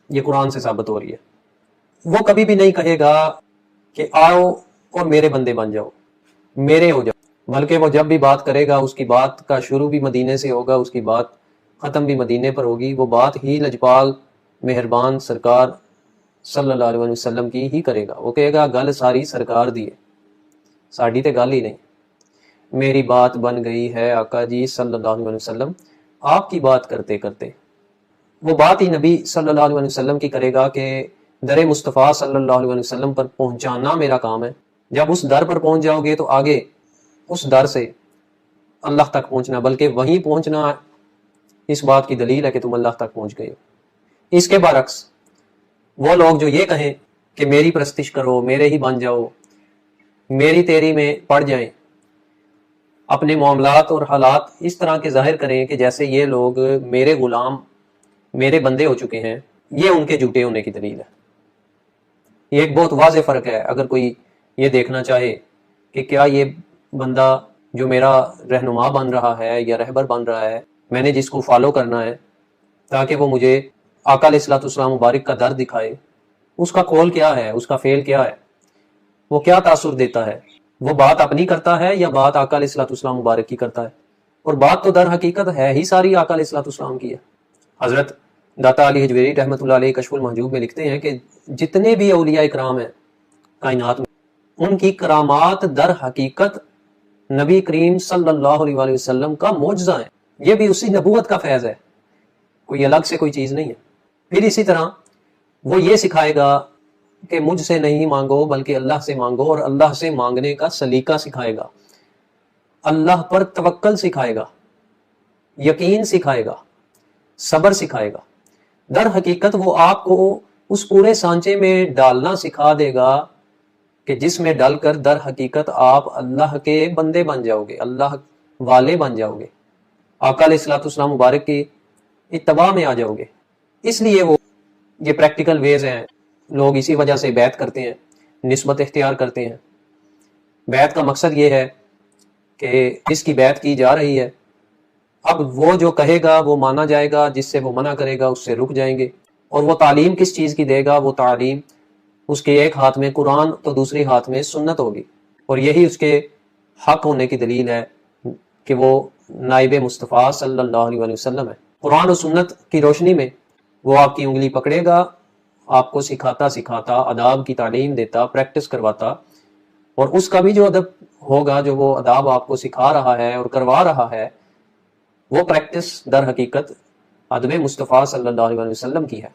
یہ قرآن سے ثابت ہو رہی ہے۔ وہ کبھی بھی نہیں کہے گا کہ آؤ اور میرے بندے بن جاؤ، میرے ہو جاؤ، بلکہ وہ جب بھی بات کرے گا اس کی بات کا شروع بھی مدینے سے ہوگا، اس کی بات ختم بھی مدینے پر ہوگی، وہ بات ہی لجپال مہربان سرکار صلی اللہ علیہ وسلم کی ہی کرے گا۔ وہ کہے گا گل ساری سرکار دی ہے، ساڑی تے گل ہی نہیں، میری بات بن گئی ہے آقا جی صلی اللہ علیہ وسلم آپ کی بات کرتے کرتے۔ وہ بات ہی نبی صلی اللہ علیہ وسلم کی کرے گا کہ در مصطفیٰ صلی اللہ علیہ وسلم پر پہنچانا میرا کام ہے۔ جب اس در پر پہنچ جاؤ گے تو آگے اس در سے اللہ تک پہنچنا، بلکہ وہیں پہنچنا اس بات کی دلیل ہے کہ تم اللہ تک پہنچ گئے ہو۔ اس کے برعکس وہ لوگ جو یہ کہیں کہ میری پرستش کرو، میرے ہی بن جاؤ، میری تیری میں پڑ جائیں، اپنے معاملات اور حالات اس طرح کے ظاہر کریں کہ جیسے یہ لوگ میرے غلام، میرے بندے ہو چکے ہیں، یہ ان کے جھوٹے ہونے کی دلیل ہے۔ یہ ایک بہت واضح فرق ہے۔ اگر کوئی یہ دیکھنا چاہے کہ کیا یہ بندہ جو میرا رہنما بن رہا ہے یا رہبر بن رہا ہے، میں نے جس کو فالو کرنا ہے تاکہ وہ مجھے آقا علیہ الصلوۃ والسلام مبارک کا در دکھائے، اس کا قول کیا ہے، اس کا فعل کیا ہے، وہ کیا تاثر دیتا ہے، وہ بات اپنی کرتا ہے یا بات آقا علیہ الصلوۃ والسلام مبارک کی کرتا ہے؟ اور بات تو در حقیقت ہے ہی ساری آقا علیہ الصلوۃ والسلام کی ہے۔ حضرت داتا علی حجویری رحمۃ اللہ علیہ کشف المحجوب میں لکھتے ہیں کہ جتنے بھی اولیاء اکرام ہیں کائنات میں، ان کی کرامات در حقیقت نبی کریم صلی اللہ علیہ وآلہ وسلم کا معجزہ ہے، یہ بھی اسی نبوت کا فیض ہے، کوئی الگ سے کوئی چیز نہیں ہے۔ پھر اسی طرح وہ یہ سکھائے گا کہ مجھ سے نہیں مانگو بلکہ اللہ سے مانگو، اور اللہ سے مانگنے کا سلیقہ سکھائے گا، اللہ پر توکل سکھائے گا، یقین سکھائے گا، صبر سکھائے گا۔ در حقیقت وہ آپ کو اس پورے سانچے میں ڈالنا سکھا دے گا کہ جس میں ڈل کر در حقیقت آپ اللہ کے بندے بن جاؤ گے، اللہ والے بن جاؤ گے، آقا علیہ الصلوۃ والسلام مبارک کی اتباع میں آ جاؤ گے۔ اس لیے وہ یہ پریکٹیکل ویز ہیں، لوگ اسی وجہ سے بیعت کرتے ہیں، نسبت اختیار کرتے ہیں۔ بیعت کا مقصد یہ ہے کہ جس کی بیعت کی جا رہی ہے اب وہ جو کہے گا وہ مانا جائے گا، جس سے وہ منع کرے گا اس سے رک جائیں گے۔ اور وہ تعلیم کس چیز کی دے گا؟ وہ تعلیم اس کے ایک ہاتھ میں قرآن تو دوسرے ہاتھ میں سنت ہوگی، اور یہی اس کے حق ہونے کی دلیل ہے کہ وہ نائب مصطفیٰ صلی اللہ علیہ وسلم ہے۔ قرآن و سنت کی روشنی میں وہ آپ کی انگلی پکڑے گا، آپ کو سکھاتا سکھاتا، آداب کی تعلیم دیتا، پریکٹس کرواتا، اور اس کا بھی جو ادب ہوگا، جو وہ آداب آپ کو سکھا رہا ہے اور کروا رہا ہے، وہ پریکٹس در حقیقت ادب مصطفیٰ صلی اللہ علیہ وسلم کی ہے۔